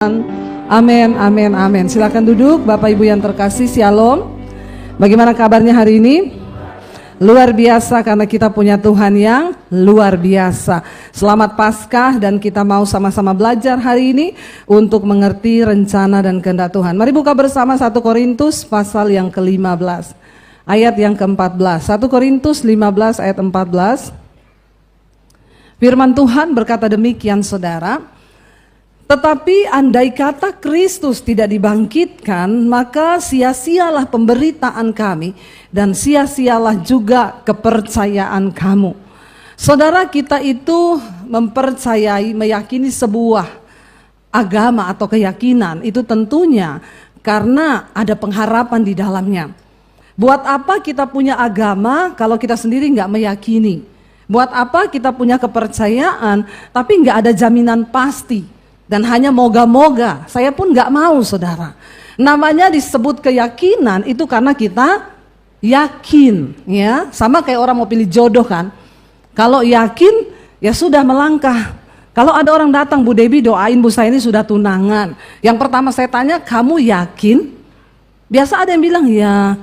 Amin, amin, amin. Silakan duduk, Bapak Ibu yang terkasih. Shalom. Bagaimana kabarnya hari ini? Luar biasa, karena kita punya Tuhan yang luar biasa. Selamat Paskah, dan kita mau sama-sama belajar hari ini untuk mengerti rencana dan kehendak Tuhan. Mari buka bersama 1 Korintus pasal yang ke-15 ayat yang ke-14. 1 Korintus 15 ayat 14. Firman Tuhan berkata demikian, saudara. Tetapi andai kata Kristus tidak dibangkitkan, maka sia-sialah pemberitaan kami dan sia-sialah juga kepercayaan kamu. Saudara, kita itu mempercayai, meyakini sebuah agama atau keyakinan, itu tentunya karena ada pengharapan di dalamnya. Buat apa kita punya agama kalau kita sendiri nggak meyakini? Buat apa kita punya kepercayaan tapi nggak ada jaminan pasti? Dan hanya moga-moga, saya pun gak mau, saudara. Namanya disebut keyakinan itu karena kita yakin, ya. Sama kayak orang mau pilih jodoh kan. Kalau yakin, ya sudah melangkah. Kalau ada orang datang, Bu Debi doain Bu saya ini sudah tunangan. Yang pertama saya tanya, kamu yakin? Biasa ada yang bilang, ya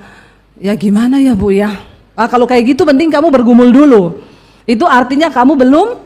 gimana ya Bu ya. Kalau kayak gitu penting kamu bergumul dulu. Itu artinya kamu belum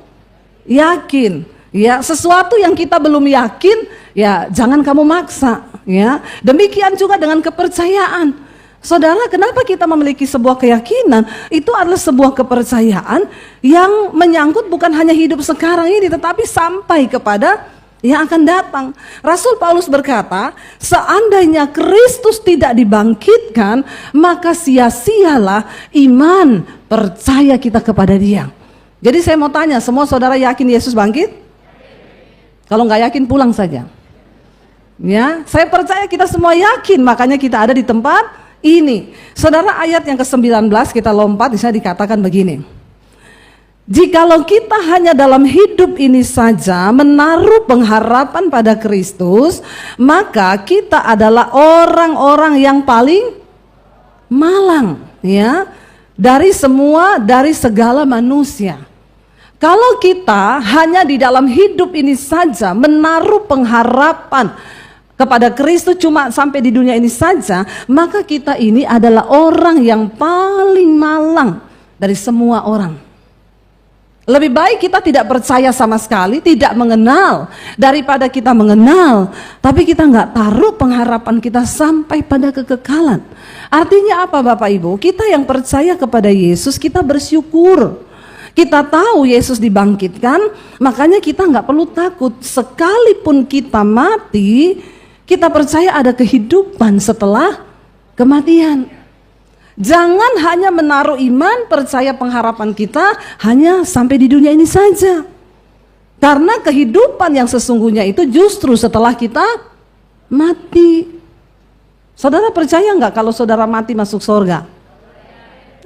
yakin. Ya, sesuatu yang kita belum yakin, ya jangan kamu maksa, ya. Demikian juga dengan kepercayaan. Saudara, kenapa kita memiliki sebuah keyakinan? Itu adalah sebuah kepercayaan yang menyangkut bukan hanya hidup sekarang ini, tetapi sampai kepada yang akan datang. Rasul Paulus berkata, seandainya Kristus tidak dibangkitkan, maka sia-sialah iman percaya kita kepada Dia. Jadi saya mau tanya, semua saudara yakin Yesus bangkit? Kalau nggak yakin pulang saja. Ya, saya percaya kita semua yakin, makanya kita ada di tempat ini. Saudara, ayat yang ke-19 kita lompat, di sana dikatakan begini. Jikalau kita hanya dalam hidup ini saja menaruh pengharapan pada Kristus, maka kita adalah orang-orang yang paling malang, ya, dari segala manusia. Kalau kita hanya di dalam hidup ini saja menaruh pengharapan kepada Kristus cuma sampai di dunia ini saja, maka kita ini adalah orang yang paling malang dari semua orang. Lebih baik kita tidak percaya sama sekali, tidak mengenal, daripada kita mengenal tapi kita nggak taruh pengharapan kita sampai pada kekekalan. Artinya apa, Bapak Ibu? Kita yang percaya kepada Yesus, kita bersyukur. Kita tahu Yesus dibangkitkan, makanya kita nggak perlu takut. Sekalipun kita mati, kita percaya ada kehidupan setelah kematian. Jangan hanya menaruh iman, percaya pengharapan kita hanya sampai di dunia ini saja. Karena kehidupan yang sesungguhnya itu justru setelah kita mati. Saudara percaya nggak kalau saudara mati masuk surga?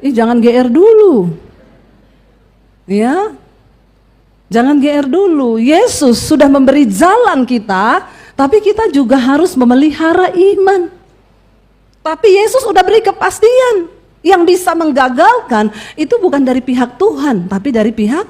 Jangan GR dulu. Ya, jangan GR dulu. Yesus sudah memberi jalan kita, tapi kita juga harus memelihara iman. Tapi Yesus sudah beri kepastian. Yang bisa menggagalkan itu bukan dari pihak Tuhan, tapi dari pihak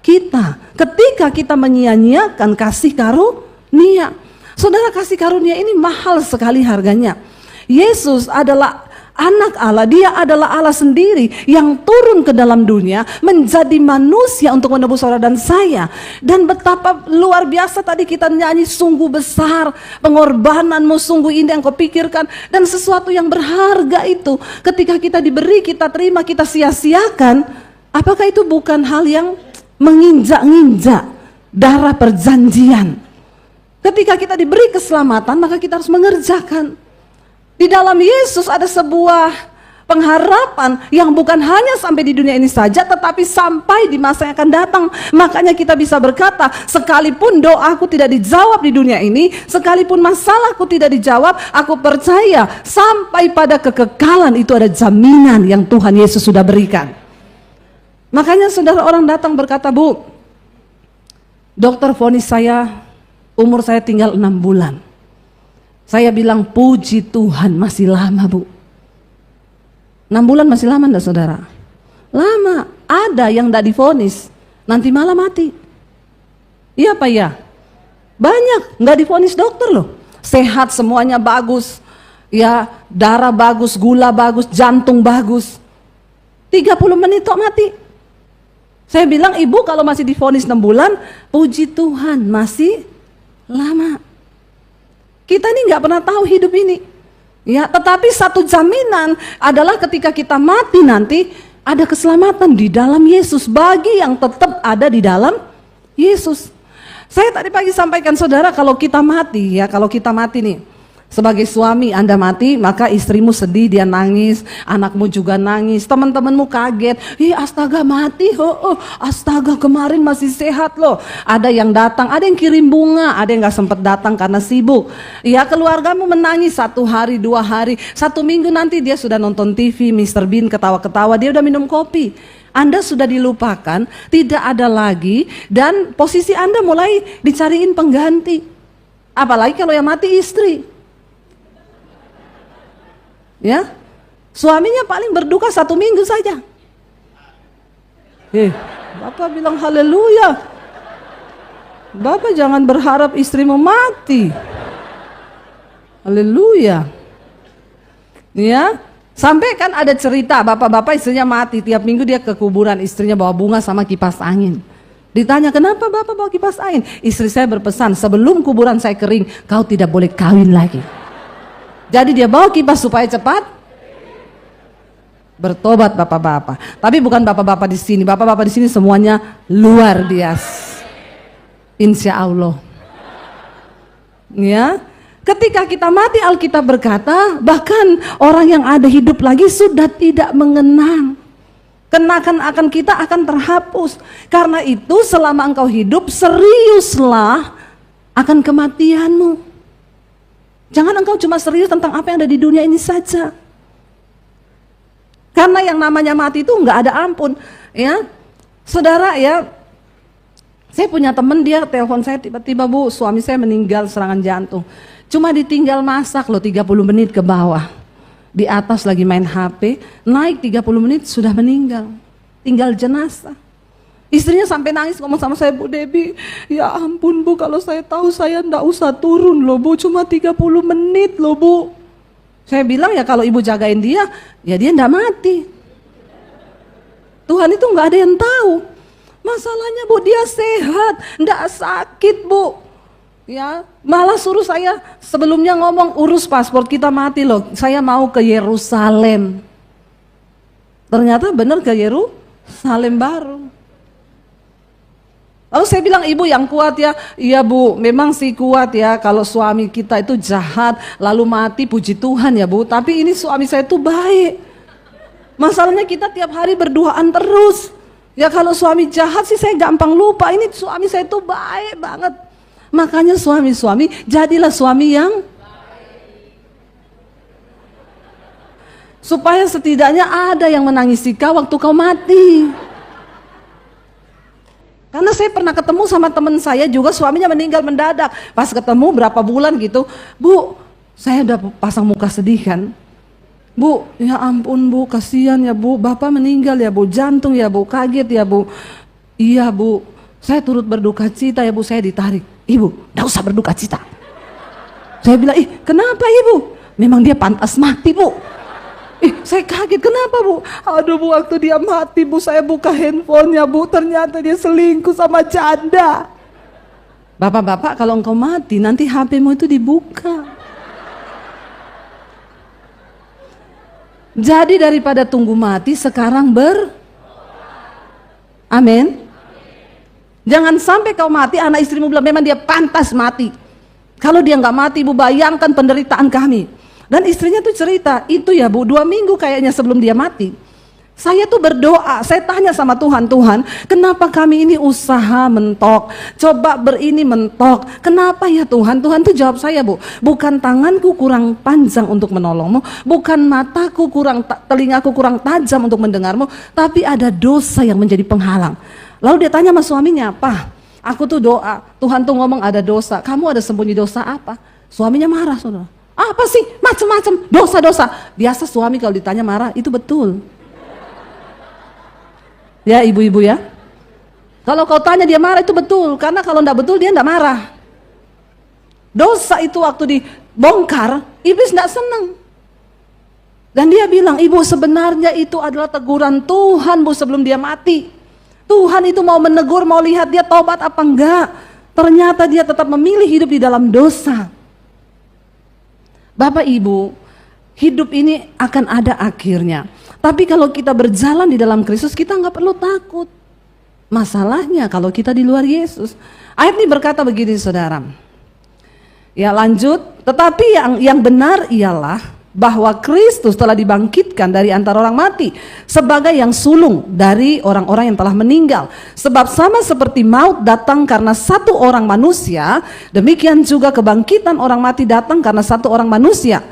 kita. Ketika kita menyia-nyiakan kasih karunia. Saudara, kasih karunia ini mahal sekali harganya. Yesus adalah Anak Allah, Dia adalah Allah sendiri yang turun ke dalam dunia menjadi manusia untuk menebus saudara dan saya. Dan betapa luar biasa tadi kita nyanyi, sungguh besar pengorbananmu, sungguh indah yang kau pikirkan. Dan sesuatu yang berharga itu ketika kita diberi, kita terima, kita sia-siakan. Apakah itu bukan hal yang menginjak-injak darah perjanjian? Ketika kita diberi keselamatan, maka kita harus mengerjakan. Di dalam Yesus ada sebuah pengharapan yang bukan hanya sampai di dunia ini saja, tetapi sampai di masa yang akan datang. Makanya kita bisa berkata, sekalipun doaku tidak dijawab di dunia ini, sekalipun masalahku tidak dijawab, aku percaya sampai pada kekekalan itu ada jaminan yang Tuhan Yesus sudah berikan. Makanya saudara, orang datang berkata, Bu, dokter vonis saya, umur saya tinggal 6 bulan. Saya bilang, puji Tuhan masih lama, Bu. 6 bulan masih lama enggak, saudara? Lama. Ada yang enggak divonis, nanti malah mati. Iya apa ya? Banyak, nggak divonis dokter loh. Sehat, semuanya bagus. Ya, darah bagus, gula bagus, jantung bagus. 30 menit kok mati. Saya bilang, ibu kalau masih divonis 6 bulan, puji Tuhan masih lama. Kita ini nggak pernah tahu hidup ini. Ya, tetapi satu jaminan adalah ketika kita mati nanti ada keselamatan di dalam Yesus bagi yang tetap ada di dalam Yesus. Saya tadi pagi sampaikan saudara, kalau kita mati nih, sebagai suami Anda mati, maka istrimu sedih, dia nangis, anakmu juga nangis, teman-temanmu kaget, astaga mati, astaga kemarin masih sehat loh. Ada yang datang, ada yang kirim bunga, ada yang gak sempat datang karena sibuk. Ya, keluargamu menangis 1 hari, 2 hari, 1 minggu nanti dia sudah nonton TV, Mr. Bean ketawa-ketawa, dia udah minum kopi. Anda sudah dilupakan, tidak ada lagi, dan posisi Anda mulai dicariin pengganti. Apalagi kalau yang mati istri. Ya, suaminya paling berduka 1 minggu saja. Bapak bilang haleluya. Bapak jangan berharap istrimu mati. Haleluya. Ya, sampai kan ada cerita bapak-bapak istrinya mati, tiap minggu dia ke kuburan, istrinya bawa bunga sama kipas angin. Ditanya, kenapa bapak bawa kipas angin? Istri saya berpesan, sebelum kuburan saya kering, kau tidak boleh kawin lagi. Jadi dia bawa kipas supaya cepat bertobat bapak-bapak. Tapi bukan bapak-bapak di sini. Bapak-bapak di sini semuanya luar biasa. Insya Allah. Ya, ketika kita mati Alkitab berkata, bahkan orang yang ada hidup lagi sudah tidak mengenang. Kenakan akan kita akan terhapus. Karena itu selama engkau hidup, seriuslah akan kematianmu. Jangan engkau cuma serius tentang apa yang ada di dunia ini saja. Karena yang namanya mati itu nggak ada ampun. Ya, saudara ya, saya punya teman, dia telepon saya tiba-tiba, Bu, suami saya meninggal serangan jantung. Cuma ditinggal masak loh 30 menit ke bawah. Di atas lagi main HP, naik 30 menit sudah meninggal. Tinggal jenazah. Istrinya sampai nangis ngomong sama saya, Bu Debbie, ya ampun Bu, kalau saya tahu saya ndak usah turun loh Bu, cuma 30 menit loh Bu. Saya bilang ya kalau ibu jagain dia, ya dia ndak mati. Tuhan itu nggak ada yang tahu. Masalahnya Bu, dia sehat, ndak sakit Bu. Ya, malah suruh saya sebelumnya ngomong, urus paspor kita mati loh, saya mau ke Yerusalem. Ternyata benar ke Yerusalem baru. Lalu saya bilang, ibu yang kuat ya. Iya Bu, memang sih kuat ya. Kalau suami kita itu jahat lalu mati, puji Tuhan ya Bu. Tapi ini suami saya itu baik. Masalahnya kita tiap hari berduaan terus. Ya kalau suami jahat sih saya gampang lupa. Ini suami saya itu baik banget. Makanya suami-suami, jadilah suami yang supaya setidaknya ada yang menangisi kau waktu kau mati. Karena saya pernah ketemu sama teman saya juga, suaminya meninggal mendadak. Pas ketemu berapa bulan gitu, Bu, saya udah pasang muka sedih kan. Bu, ya ampun Bu, kasihan ya Bu, Bapak meninggal ya Bu, jantung ya Bu, kaget ya Bu. Iya Bu, saya turut berduka cita ya Bu, saya ditarik. Ibu, gak usah berduka cita. Saya bilang, kenapa Ibu? Memang dia pantas mati Bu. Saya kaget, kenapa Bu? Aduh Bu, waktu dia mati Bu, saya buka handphonenya Bu, ternyata dia selingkuh sama janda. Bapak-bapak, kalau engkau mati nanti HP-mu itu dibuka. Jadi daripada tunggu mati, sekarang amin. Jangan sampai kau mati, anak istrimu bilang memang dia pantas mati. Kalau dia nggak mati, Bu, bayangkan penderitaan kami. Dan istrinya tuh cerita, itu ya Bu, 2 minggu kayaknya sebelum dia mati. Saya tuh berdoa, saya tanya sama Tuhan, Tuhan, kenapa kami ini usaha mentok, coba berini mentok, kenapa ya Tuhan? Tuhan tuh jawab saya Bu, bukan tanganku kurang panjang untuk menolongmu, bukan mataku kurang, telingaku kurang tajam untuk mendengarmu, tapi ada dosa yang menjadi penghalang. Lalu dia tanya sama suaminya, Pak, aku tuh doa, Tuhan tuh ngomong ada dosa, kamu ada sembunyi dosa apa? Suaminya marah, saudara. Apa sih? Macam-macam dosa-dosa. Biasa suami kalau ditanya marah, itu betul. Ya ibu-ibu ya. Kalau kau tanya dia marah itu betul, karena kalau enggak betul dia enggak marah. Dosa itu waktu dibongkar, iblis tidak senang. Dan dia bilang, ibu sebenarnya itu adalah teguran Tuhan bu sebelum dia mati. Tuhan itu mau menegur, mau lihat dia tobat apa enggak. Ternyata dia tetap memilih hidup di dalam dosa. Bapak Ibu, hidup ini akan ada akhirnya. Tapi kalau kita berjalan di dalam Kristus, kita nggak perlu takut. Masalahnya kalau kita di luar Yesus. Ayat ini berkata begini saudara. Ya lanjut, tetapi yang benar ialah bahwa Kristus telah dibangkitkan dari antara orang mati sebagai yang sulung dari orang-orang yang telah meninggal. Sebab sama seperti maut datang karena satu orang manusia, demikian juga kebangkitan orang mati datang karena satu orang manusia.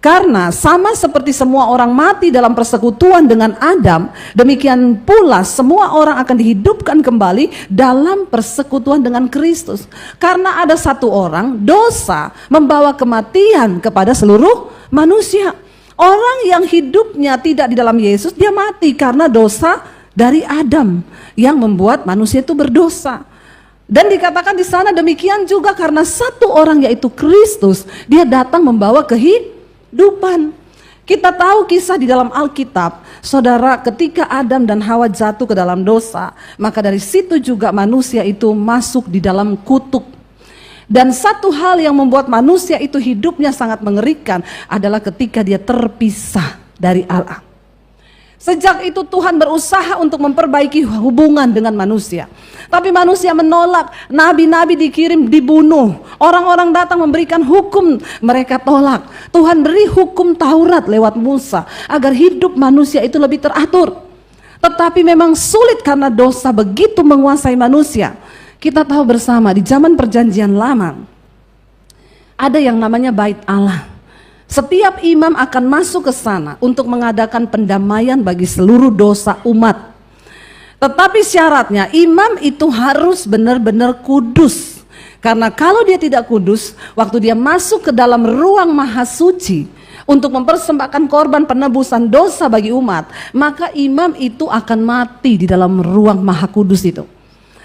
Karena sama seperti semua orang mati dalam persekutuan dengan Adam, demikian pula semua orang akan dihidupkan kembali dalam persekutuan dengan Kristus. Karena ada satu orang, dosa membawa kematian kepada seluruh manusia. Orang yang hidupnya tidak di dalam Yesus, dia mati karena dosa dari Adam yang membuat manusia itu berdosa. Dan dikatakan di sana demikian juga karena satu orang yaitu Kristus, dia datang membawa kehidupan. Kita tahu kisah di dalam Alkitab, saudara, ketika Adam dan Hawa jatuh ke dalam dosa, maka dari situ juga manusia itu masuk di dalam kutuk. Dan satu hal yang membuat manusia itu hidupnya sangat mengerikan adalah ketika dia terpisah dari Allah. Sejak itu Tuhan berusaha untuk memperbaiki hubungan dengan manusia. Tapi manusia menolak, nabi-nabi dikirim dibunuh. Orang-orang datang memberikan hukum, mereka tolak. Tuhan beri hukum Taurat lewat Musa agar hidup manusia itu lebih teratur. Tetapi memang sulit karena dosa begitu menguasai manusia. Kita tahu bersama di zaman perjanjian lama ada yang namanya Bait Allah. Setiap imam akan masuk ke sana untuk mengadakan pendamaian bagi seluruh dosa umat. Tetapi syaratnya imam itu harus benar-benar kudus. Karena kalau dia tidak kudus, waktu dia masuk ke dalam ruang maha suci untuk mempersembahkan korban penebusan dosa bagi umat, maka imam itu akan mati di dalam ruang maha kudus itu.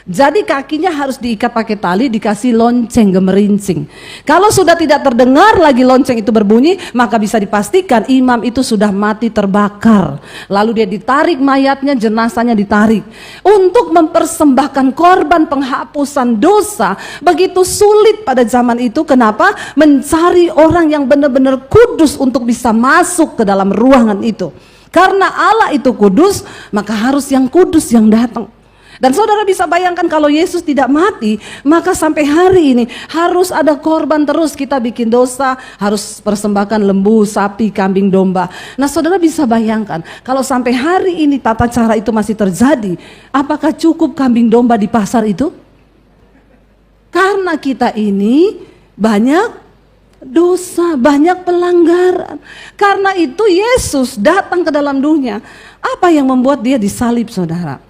Jadi kakinya harus diikat pakai tali, dikasih lonceng gemerincing. Kalau sudah tidak terdengar lagi lonceng itu berbunyi, maka bisa dipastikan imam itu sudah mati terbakar. Lalu dia ditarik mayatnya, jenazahnya ditarik. Untuk mempersembahkan korban penghapusan dosa, begitu sulit pada zaman itu. Kenapa? Mencari orang yang benar-benar kudus untuk bisa masuk ke dalam ruangan itu. Karena Allah itu kudus, maka harus yang kudus yang datang. Dan saudara bisa bayangkan kalau Yesus tidak mati, maka sampai hari ini harus ada korban terus. Kita bikin dosa, harus persembahkan lembu, sapi, kambing, domba. Nah saudara bisa bayangkan kalau sampai hari ini tata cara itu masih terjadi, apakah cukup kambing domba di pasar itu? Karena kita ini banyak dosa, banyak pelanggaran. Karena itu Yesus datang ke dalam dunia. Apa yang membuat dia disalib saudara?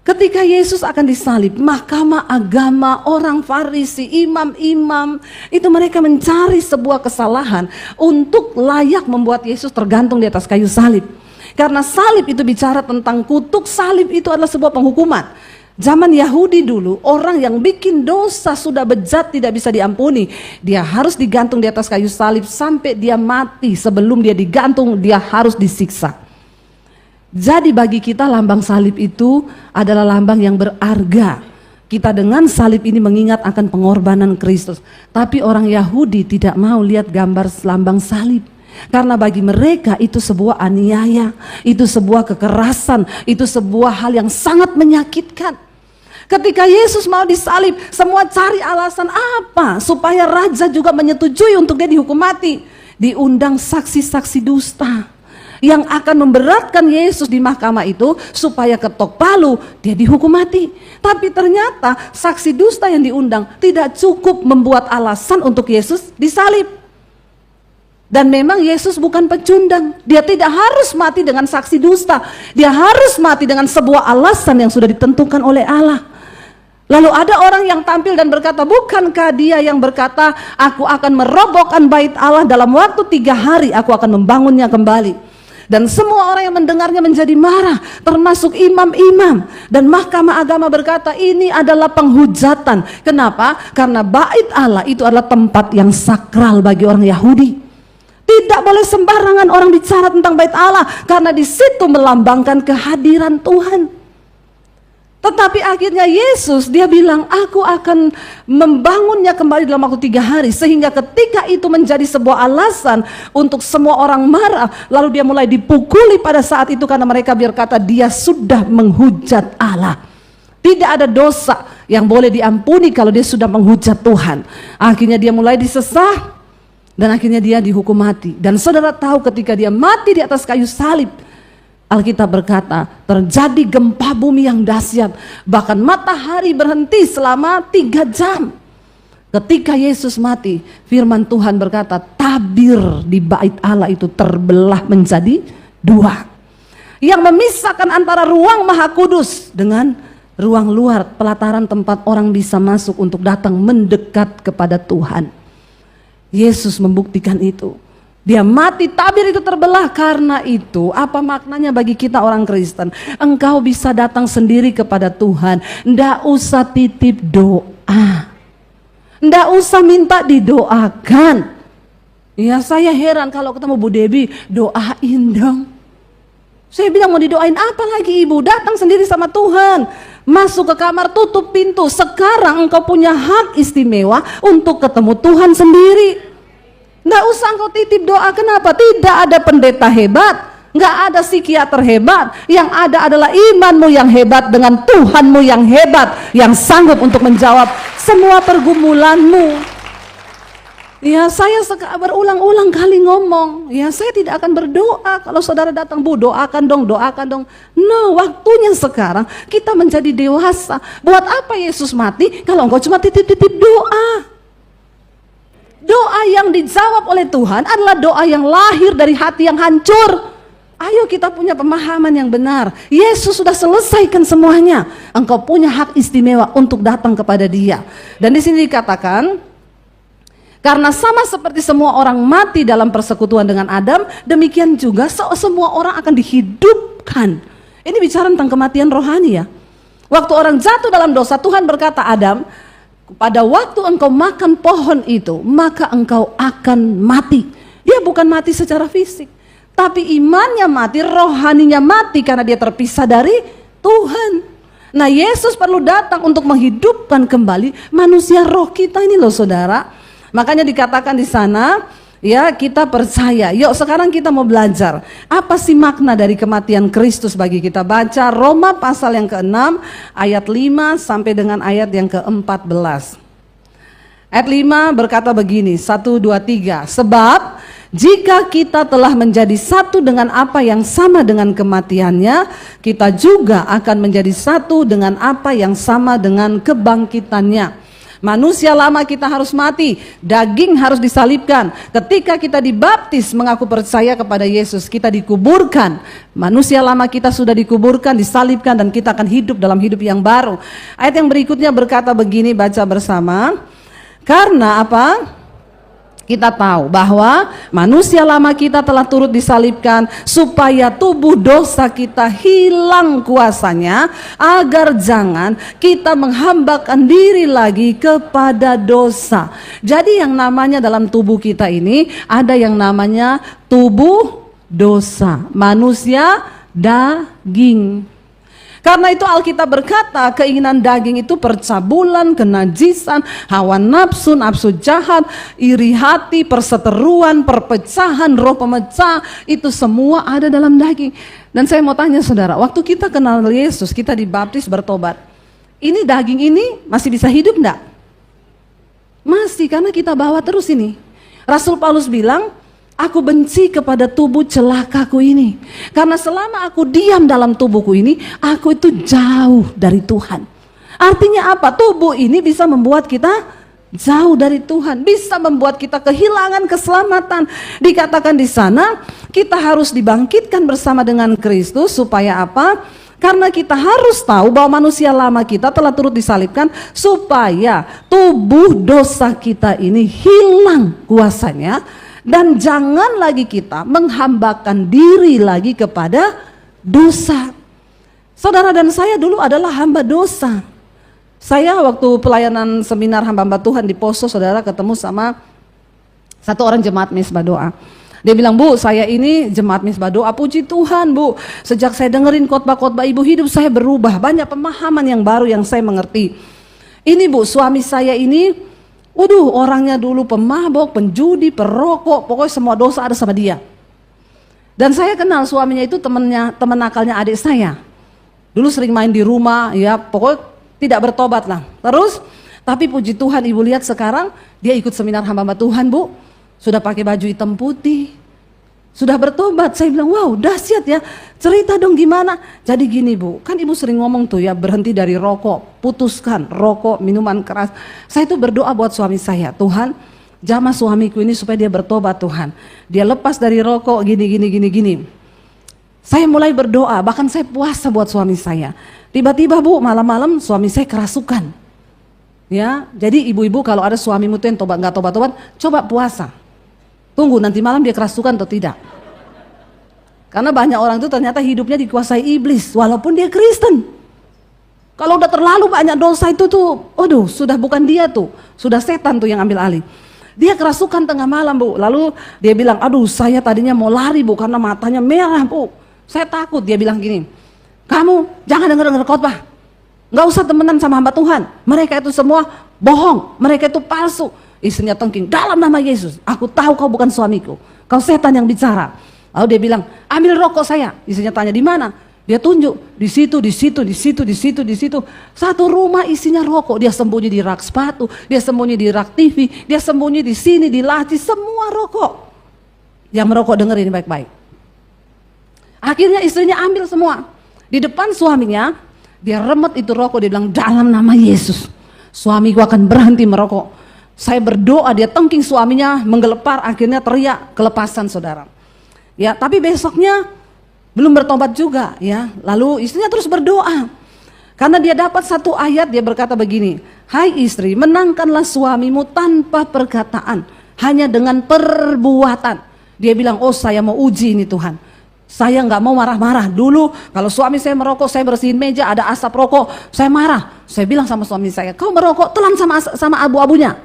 Ketika Yesus akan disalib, mahkamah agama, orang Farisi, imam-imam, itu mereka mencari sebuah kesalahan untuk layak membuat Yesus tergantung di atas kayu salib. Karena salib itu bicara tentang kutuk, salib itu adalah sebuah penghukuman. Zaman Yahudi dulu, orang yang bikin dosa sudah bejat tidak bisa diampuni, dia harus digantung di atas kayu salib sampai dia mati. Sebelum dia digantung, dia harus disiksa. Jadi bagi kita lambang salib itu adalah lambang yang berharga. Kita dengan salib ini mengingat akan pengorbanan Kristus. Tapi orang Yahudi tidak mau lihat gambar lambang salib. Karena bagi mereka itu sebuah aniaya, itu sebuah kekerasan, itu sebuah hal yang sangat menyakitkan. Ketika Yesus mau disalib, semua cari alasan apa supaya raja juga menyetujui untuk dia dihukum mati. Diundang saksi-saksi dusta yang akan memberatkan Yesus di mahkamah itu supaya ketok palu dia dihukum mati. Tapi ternyata saksi dusta yang diundang tidak cukup membuat alasan untuk Yesus disalib. Dan memang Yesus bukan pecundang. Dia tidak harus mati dengan saksi dusta. Dia harus mati dengan sebuah alasan yang sudah ditentukan oleh Allah. Lalu ada orang yang tampil dan berkata, bukankah dia yang berkata, aku akan merobohkan bait Allah dalam waktu 3 hari, aku akan membangunnya kembali. Dan semua orang yang mendengarnya menjadi marah, termasuk imam-imam. Dan mahkamah agama berkata ini adalah penghujatan. Kenapa? Karena bait Allah itu adalah tempat yang sakral bagi orang Yahudi. Tidak boleh sembarangan orang bicara tentang bait Allah, karena di situ melambangkan kehadiran Tuhan. Tetapi akhirnya Yesus dia bilang, aku akan membangunnya kembali dalam waktu 3 hari. Sehingga ketika itu menjadi sebuah alasan untuk semua orang marah. Lalu dia mulai dipukuli pada saat itu karena mereka berkata dia sudah menghujat Allah. Tidak ada dosa yang boleh diampuni kalau dia sudah menghujat Tuhan. Akhirnya dia mulai disesah dan akhirnya dia dihukum mati. Dan saudara tahu ketika dia mati di atas kayu salib, Alkitab berkata terjadi gempa bumi yang dahsyat. Bahkan matahari berhenti selama 3 jam. Ketika Yesus mati, firman Tuhan berkata tabir di bait Allah itu terbelah menjadi 2. Yang memisahkan antara ruang Maha Kudus dengan ruang luar, pelataran tempat orang bisa masuk untuk datang mendekat kepada Tuhan. Yesus membuktikan itu. Dia mati, tabir itu terbelah. Karena itu apa maknanya bagi kita orang Kristen? Engkau bisa datang sendiri kepada Tuhan. Nggak usah titip doa, nggak usah minta didoakan. Ya saya heran kalau ketemu Bu Debi, doain dong. Saya bilang mau didoain apa lagi ibu? Datang sendiri sama Tuhan. Masuk ke kamar, tutup pintu. Sekarang engkau punya hak istimewa untuk ketemu Tuhan sendiri. Nggak usah engkau titip doa. Kenapa? Tidak ada pendeta hebat, nggak ada psikiater hebat. Yang ada adalah imanmu yang hebat dengan Tuhanmu yang hebat, yang sanggup untuk menjawab semua pergumulanmu. Ya saya berulang-ulang kali ngomong, ya saya tidak akan berdoa kalau saudara datang, Bu doakan dong, doakan dong. No, waktunya sekarang kita menjadi dewasa. Buat apa Yesus mati kalau engkau cuma titip-titip doa? Doa yang dijawab oleh Tuhan adalah doa yang lahir dari hati yang hancur. Ayo kita punya pemahaman yang benar. Yesus sudah selesaikan semuanya. Engkau punya hak istimewa untuk datang kepada Dia. Dan di sini dikatakan, karena sama seperti semua orang mati dalam persekutuan dengan Adam, demikian juga semua orang akan dihidupkan. Ini bicara tentang kematian rohani ya. Waktu orang jatuh dalam dosa, Tuhan berkata, Adam, pada waktu engkau makan pohon itu, maka engkau akan mati. Dia bukan mati secara fisik, tapi imannya mati, rohaninya mati karena dia terpisah dari Tuhan. Nah Yesus perlu datang untuk menghidupkan kembali manusia roh kita ini loh saudara. Makanya dikatakan di sana, ya kita percaya. Yuk sekarang kita mau belajar apa sih makna dari kematian Kristus bagi kita. Baca Roma pasal yang ke-6 ayat 5 sampai dengan ayat yang ke-14. Ayat 5 berkata begini, 1, 2, 3. Sebab jika kita telah menjadi satu dengan apa yang sama dengan kematiannya, kita juga akan menjadi satu dengan apa yang sama dengan kebangkitannya. Manusia lama kita harus mati, daging harus disalibkan. Ketika kita dibaptis mengaku percaya kepada Yesus, kita dikuburkan. Manusia lama kita sudah dikuburkan, disalibkan, dan kita akan hidup dalam hidup yang baru. Ayat yang berikutnya berkata begini, baca bersama. Karena apa? Kita tahu bahwa manusia lama kita telah turut disalibkan supaya tubuh dosa kita hilang kuasanya, agar jangan kita menghambakan diri lagi kepada dosa. Jadi yang namanya dalam tubuh kita ini ada yang namanya tubuh dosa, manusia daging. Karena itu Alkitab berkata keinginan daging itu percabulan, kenajisan, hawa nafsu, nafsu jahat, iri hati, perseteruan, perpecahan, roh pemecah, itu semua ada dalam daging. Dan saya mau tanya saudara, waktu kita kenal Yesus, kita dibaptis bertobat, ini daging ini masih bisa hidup enggak? Masih, karena kita bawa terus ini. Rasul Paulus bilang, aku benci kepada tubuh celakaku ini. Karena selama aku diam dalam tubuhku ini, aku itu jauh dari Tuhan. Artinya apa? Tubuh ini bisa membuat kita jauh dari Tuhan, bisa membuat kita kehilangan keselamatan. Dikatakan di sana, kita harus dibangkitkan bersama dengan Kristus supaya apa? Karena kita harus tahu bahwa manusia lama kita telah turut disalibkan supaya tubuh dosa kita ini hilang kuasanya. Dan jangan lagi kita menghambakan diri lagi kepada dosa. Saudara dan saya dulu adalah hamba dosa. Saya waktu pelayanan seminar hamba-hamba Tuhan di Poso, saudara, ketemu sama satu orang jemaat Mezbah Doa. Dia bilang, Bu, saya ini jemaat Mezbah Doa, puji Tuhan Bu, sejak saya dengerin khotbah-khotbah ibu, hidup saya berubah, banyak pemahaman yang baru yang saya mengerti. Ini Bu, suami saya ini, waduh, orangnya dulu pemabok, penjudi, perokok, pokoknya semua dosa ada sama dia. Dan saya kenal suaminya itu teman nakalnya adik saya. Dulu sering main di rumah, ya pokoknya tidak bertobat lah. Terus, tapi puji Tuhan ibu lihat sekarang dia ikut seminar hamba Tuhan Bu, sudah pakai baju hitam putih, sudah bertobat. Saya bilang, wow dahsyat ya, cerita dong gimana. Jadi gini Bu, kan ibu sering ngomong tuh ya, berhenti dari rokok, putuskan rokok, minuman keras. Saya tuh berdoa buat suami saya, Tuhan jamah suamiku ini supaya dia bertobat Tuhan. Dia lepas dari rokok gini. Saya mulai berdoa, bahkan saya puasa buat suami saya. Tiba-tiba Bu, malam-malam suami saya kerasukan. Ya, jadi ibu-ibu kalau ada suamimu tuh yang nggak tobat-tobat, coba puasa. Tunggu nanti malam dia kerasukan atau tidak. Karena banyak orang itu ternyata hidupnya dikuasai iblis, walaupun dia Kristen. Kalau udah terlalu banyak dosa itu tuh, aduh, sudah bukan dia tuh, sudah setan tuh yang ambil alih. Dia kerasukan tengah malam Bu, lalu dia bilang, aduh saya tadinya mau lari Bu, karena matanya merah Bu. Saya takut, dia bilang gini, kamu jangan denger khotbah, nggak usah temenan sama hamba Tuhan, mereka itu semua bohong, mereka itu palsu. Istrinya tengking, dalam nama Yesus, aku tahu kau bukan suamiku, kau setan yang bicara. Lalu dia bilang, ambil rokok saya. Istrinya tanya, di mana? Dia tunjuk, di situ. Satu rumah isinya rokok, dia sembunyi di rak sepatu, dia sembunyi di rak TV, dia sembunyi di sini, di laci, semua rokok. Yang merokok dengerin baik-baik. Akhirnya istrinya ambil semua. Di depan suaminya, dia remet itu rokok, dia bilang, dalam nama Yesus, suamiku akan berhenti merokok. Saya berdoa, dia tengking suaminya, menggelepar, akhirnya teriak, kelepasan saudara. Ya, tapi besoknya belum bertobat juga ya. Lalu istrinya terus berdoa. Karena dia dapat satu ayat, dia berkata begini, hai istri, menangkanlah suamimu tanpa perkataan, hanya dengan perbuatan. Dia bilang, oh saya mau uji ini Tuhan. Saya nggak mau marah-marah. Dulu kalau suami saya merokok, saya bersihin meja, ada asap rokok, saya marah. Saya bilang sama suami saya, kau merokok, telan sama abu-abunya,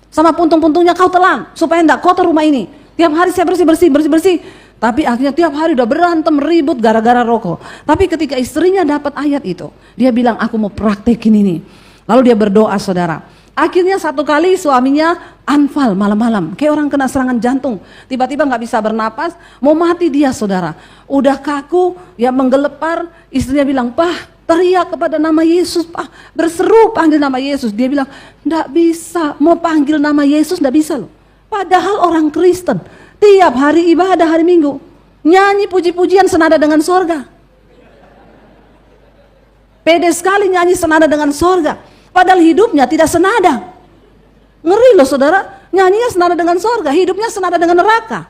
sama puntung-puntungnya kau telan, supaya enggak kotor rumah ini. Tiap hari saya bersih. Tapi akhirnya tiap hari udah berantem, ribut gara-gara rokok. Tapi ketika istrinya dapat ayat itu, dia bilang, aku mau praktekin ini. Lalu dia berdoa saudara. Akhirnya satu kali suaminya anfal malam-malam, kayak orang kena serangan jantung. Tiba-tiba gak bisa bernapas, mau mati dia saudara. Udah kaku, ya menggelepar. Istrinya bilang, Pak, teriak kepada nama Yesus, Pak, berseru panggil nama Yesus. Dia bilang, gak bisa, mau panggil nama Yesus gak bisa loh. Padahal orang Kristen, tiap hari ibadah hari Minggu, nyanyi puji-pujian senada dengan sorga. Pede sekali nyanyi senada dengan sorga. Padahal hidupnya tidak senada. Ngeri loh saudara, nyanyinya senada dengan sorga, hidupnya senada dengan neraka.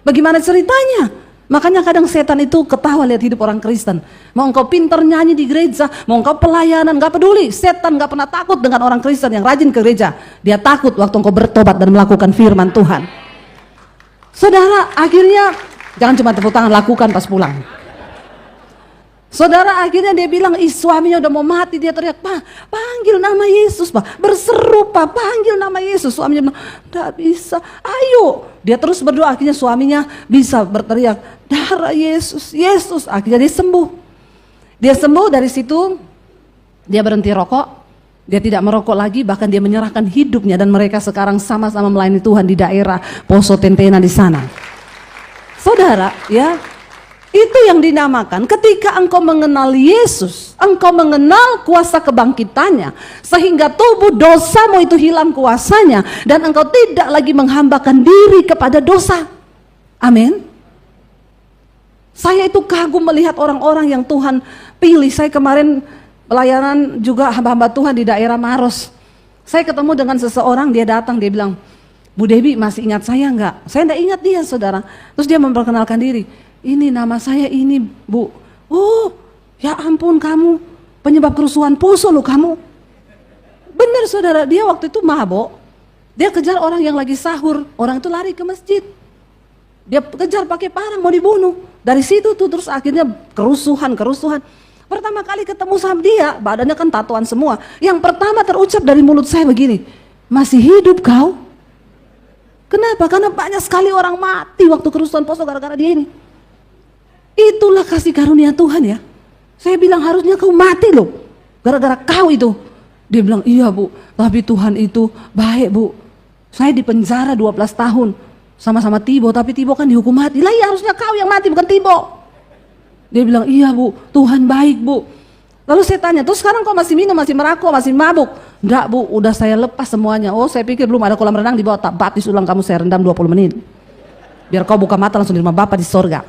Bagaimana ceritanya? Makanya kadang setan itu ketawa lihat hidup orang Kristen. Mau engkau pintar nyanyi di gereja, mau engkau pelayanan, gak peduli. Setan gak pernah takut dengan orang Kristen yang rajin ke gereja. Dia takut waktu engkau bertobat dan melakukan firman Tuhan. Saudara, akhirnya jangan cuma tepuk tangan, lakukan pas pulang. Saudara, akhirnya dia bilang, suaminya udah mau mati, dia teriak, Pak, panggil nama Yesus, Pak, berseru, Pak, panggil nama Yesus. Suaminya bilang, tidak bisa, ayo. Dia terus berdoa, akhirnya suaminya bisa berteriak, darah Yesus, Yesus. Akhirnya dia sembuh. Dia sembuh, dari situ dia berhenti rokok, dia tidak merokok lagi, bahkan dia menyerahkan hidupnya, dan mereka sekarang sama-sama melayani Tuhan di daerah Poso Tentena di sana. Saudara, ya, itu yang dinamakan ketika engkau mengenal Yesus, engkau mengenal kuasa kebangkitannya, sehingga tubuh dosamu itu hilang kuasanya, dan engkau tidak lagi menghambakan diri kepada dosa. Amin. Saya itu kagum melihat orang-orang yang Tuhan pilih. Saya kemarin pelayanan juga hamba-hamba Tuhan di daerah Maros. Saya ketemu dengan seseorang, dia datang, dia bilang, Bu Debbie masih ingat saya enggak? Saya enggak ingat dia saudara. Terus dia memperkenalkan diri. Ini nama saya ini Bu. Oh ya ampun, kamu penyebab kerusuhan Poso loh kamu. Benar saudara, dia waktu itu mabok. Dia kejar orang yang lagi sahur, orang itu lari ke masjid. Dia kejar pakai parang mau dibunuh. Dari situ tuh terus akhirnya kerusuhan. Pertama kali ketemu sama dia, badannya kan tatoan semua. Yang pertama terucap dari mulut saya begini, masih hidup kau? Kenapa? Karena banyak sekali orang mati waktu kerusuhan Poso gara-gara dia ini. Itulah kasih karunia Tuhan ya. Saya bilang harusnya kau mati loh, gara-gara kau itu. Dia bilang iya bu, tapi Tuhan itu baik bu. Saya di penjara 12 tahun. Sama-sama Tibo, tapi Tibo kan dihukum mati. Lah iya harusnya kau yang mati bukan Tibo. Dia bilang iya bu, Tuhan baik bu. Lalu saya tanya, terus sekarang kau masih minum, masih merokok, masih mabuk? Enggak bu, udah saya lepas semuanya. Oh saya pikir belum ada kolam renang di bawah, tak baptis ulang kamu saya rendam 20 menit. Biar kau buka mata langsung di rumah Bapa di sorga.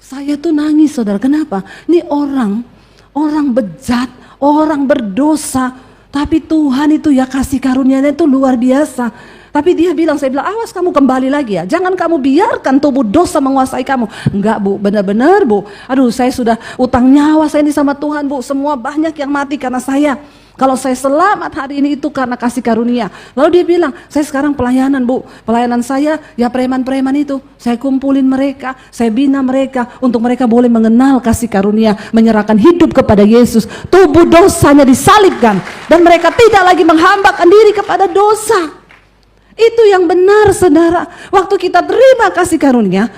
Saya tuh nangis saudara, kenapa? Ini orang bejat, orang berdosa. Tapi Tuhan itu ya kasih karunia-Nya itu luar biasa. Tapi dia bilang, saya bilang awas kamu kembali lagi ya. Jangan kamu biarkan tubuh dosa menguasai kamu. Enggak bu, benar-benar bu. Aduh saya sudah utang nyawa saya ini sama Tuhan bu. Semua banyak yang mati karena saya. Kalau saya selamat hari ini itu karena kasih karunia. Lalu dia bilang, saya sekarang pelayanan bu. Pelayanan saya ya preman-preman itu. Saya kumpulin mereka, saya bina mereka. Untuk mereka boleh mengenal kasih karunia. Menyerahkan hidup kepada Yesus. Tubuh dosanya disalibkan. Dan mereka tidak lagi menghambakan diri kepada dosa. Itu yang benar saudara. Waktu kita terima kasih karunia,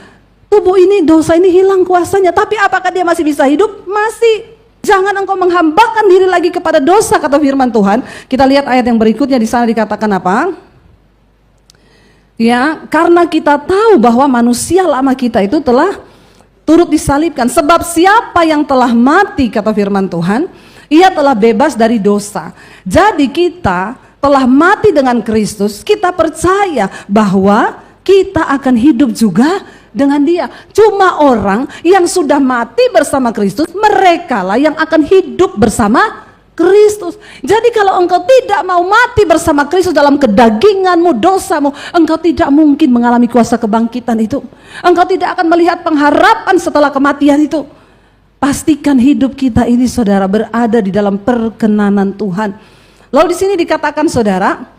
tubuh ini, dosa ini hilang kuasanya. Tapi apakah dia masih bisa hidup? Masih. Jangan engkau menghambakan diri lagi kepada dosa, kata firman Tuhan. Kita lihat ayat yang berikutnya, di sana dikatakan apa? Ya, karena kita tahu bahwa manusia lama kita itu telah turut disalibkan. Sebab siapa yang telah mati, kata firman Tuhan, ia telah bebas dari dosa. Jadi kita telah mati dengan Kristus, kita percaya bahwa kita akan hidup juga dengan dia. Cuma orang yang sudah mati bersama Kristus, mereka lah yang akan hidup bersama Kristus. Jadi kalau engkau tidak mau mati bersama Kristus dalam kedaginganmu, dosamu, engkau tidak mungkin mengalami kuasa kebangkitan itu. Engkau tidak akan melihat pengharapan setelah kematian itu. Pastikan hidup kita ini saudara berada di dalam perkenanan Tuhan. Lalu di sini dikatakan saudara,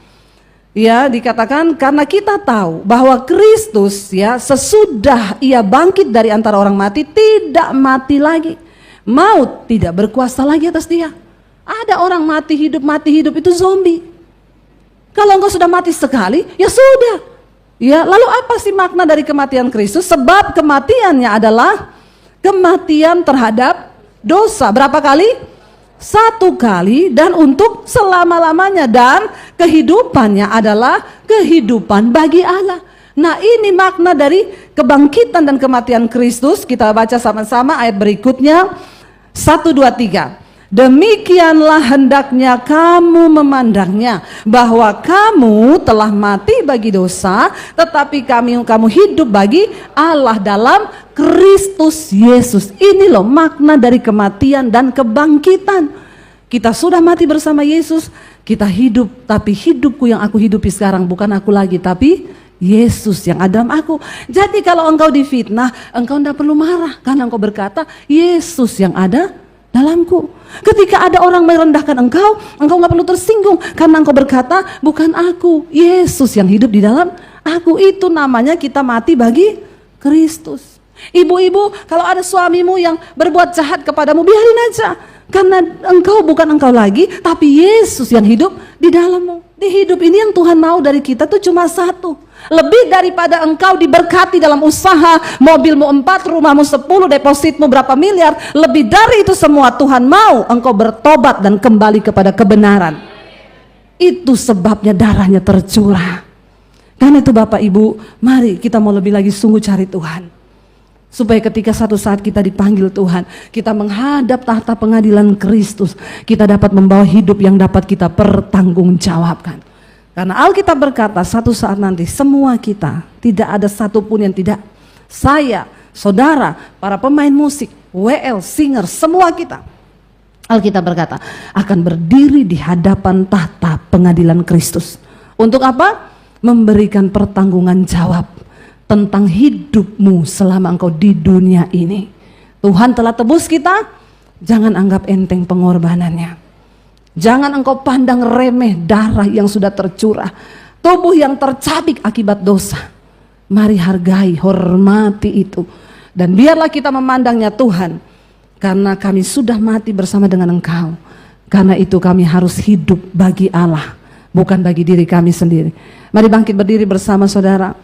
ya dikatakan karena kita tahu bahwa Kristus ya sesudah ia bangkit dari antara orang mati tidak mati lagi, maut tidak berkuasa lagi atas dia. Ada orang mati hidup itu zombie. Kalau engkau sudah mati sekali, ya sudah. Ya lalu apa sih makna dari kematian Kristus? Sebab kematiannya adalah kematian terhadap dosa. Berapa kali? 1 kali dan untuk selama-lamanya, dan kehidupannya adalah kehidupan bagi Allah. Nah ini makna dari kebangkitan dan kematian Kristus. Kita baca sama-sama ayat berikutnya, 1, 2, 3. Demikianlah hendaknya kamu memandangnya, bahwa kamu telah mati bagi dosa, tetapi kamu hidup bagi Allah dalam Kristus Yesus. Ini loh makna dari kematian dan kebangkitan. Kita sudah mati bersama Yesus, kita hidup, tapi hidupku yang aku hidupi sekarang bukan aku lagi, tapi Yesus yang ada dalam aku. Jadi kalau engkau difitnah, engkau tidak perlu marah, karena engkau berkata Yesus yang ada dalamku. Ketika ada orang merendahkan engkau nggak perlu tersinggung, karena engkau berkata bukan aku, Yesus yang hidup di dalam aku. Itu namanya kita mati bagi Kristus. Ibu-ibu, kalau ada suamimu yang berbuat jahat kepadamu, biarin aja, karena engkau bukan engkau lagi, tapi Yesus yang hidup di dalammu. Di hidup ini yang Tuhan mau dari kita tuh cuma satu. Lebih daripada engkau diberkati dalam usaha, mobilmu 4, rumahmu 10, depositmu berapa miliar, lebih dari itu semua Tuhan mau engkau bertobat dan kembali kepada kebenaran. Itu sebabnya darahnya tercurah. Karena itu Bapak Ibu, mari kita mau lebih lagi sungguh cari Tuhan, supaya ketika satu saat kita dipanggil Tuhan, kita menghadap tahta pengadilan Kristus, kita dapat membawa hidup yang dapat kita pertanggungjawabkan. Karena Alkitab berkata satu saat nanti semua kita, tidak ada satupun yang tidak, saya, saudara, para pemain musik, WL, singer, semua kita, Alkitab berkata akan berdiri di hadapan tahta pengadilan Kristus. Untuk apa? Memberikan pertanggungan jawab tentang hidupmu selama engkau di dunia ini. Tuhan telah tebus kita, jangan anggap enteng pengorbanannya. Jangan engkau pandang remeh darah yang sudah tercurah, tubuh yang tercabik akibat dosa. Mari hargai, hormati itu. Dan biarlah kita memandangnya, Tuhan, karena kami sudah mati bersama dengan Engkau. Karena itu kami harus hidup bagi Allah, bukan bagi diri kami sendiri. Mari bangkit berdiri bersama saudara.